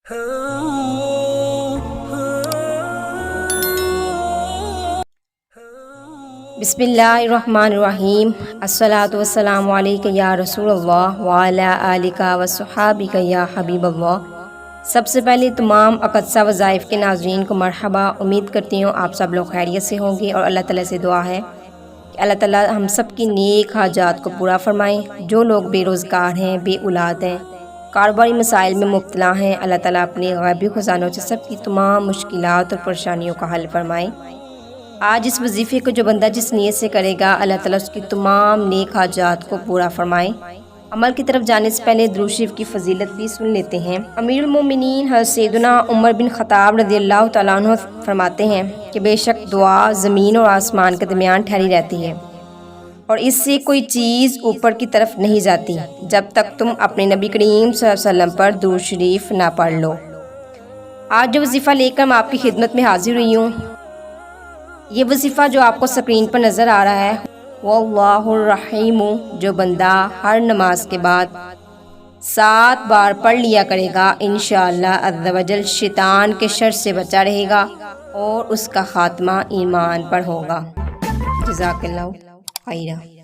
बिस्मिल्लाहिर्रहमानिर्रहीम। अस्सलातु वस्सलामु अलैका या रसूल अल्लाह व अला आलिका व सुहाबिका या हबीब अल्लाह। सबसे पहले तमाम अक़सा वज़ाइफ़ के नाज़रीन को मरहबा। उम्मीद करती हूँ आप सब लोग खैरियत से होंगे और अल्लाह ताला से दुआ है कि अल्लाह ताला हम सब की नेक हाजात को पूरा फ़रमाएँ। जो लोग बेरोज़गार हैं, बे औलाद हैं, कारोबारी मसाइल में मुब्तला हैं, अल्लाह ताला अपने ग़ैबी ख़ज़ानों से सब की तमाम मुश्किलात और परेशानियों का हल फ़रमाएँ। आज इस वजीफ़े को जो बंदा जिस नीयत से करेगा, अल्लाह ताला उसकी तमाम नेक हाजात को पूरा फरमाए। अमल की तरफ जाने से पहले दुरूद शरीफ की फ़जीलत भी सुन लेते हैं। अमीरुल मोमिनीन हज़रत सैयदना उमर बिन ख़त्ताब रज़ियल्लाहु तआला अन्हु फरमाते हैं कि बेशक दुआ ज़मीन और आसमान के दरमियान ठहरी रहती है और इससे कोई चीज़ ऊपर की तरफ नहीं जाती जब तक तुम अपने नबी करीम सल्लल्लाहु अलैहि वसल्लम पर दुरूद शरीफ ना पढ़ लो। आज जो वजीफ़ा लेकर मैं आपकी खिदमत में हाजिर हुई हूँ, ये वजीफ़ा जो आपको स्क्रीन पर नज़र आ रहा है, वल्लाहुर रहीम, जो बंदा हर नमाज के बाद 7 बार पढ़ लिया करेगा, इंशाअल्लाह अज़्ज़ा वजल शैतान के शर से बचा रहेगा और उसका ख़ात्मा ईमान पर होगा। जज़ाकल्लाहु खैरा।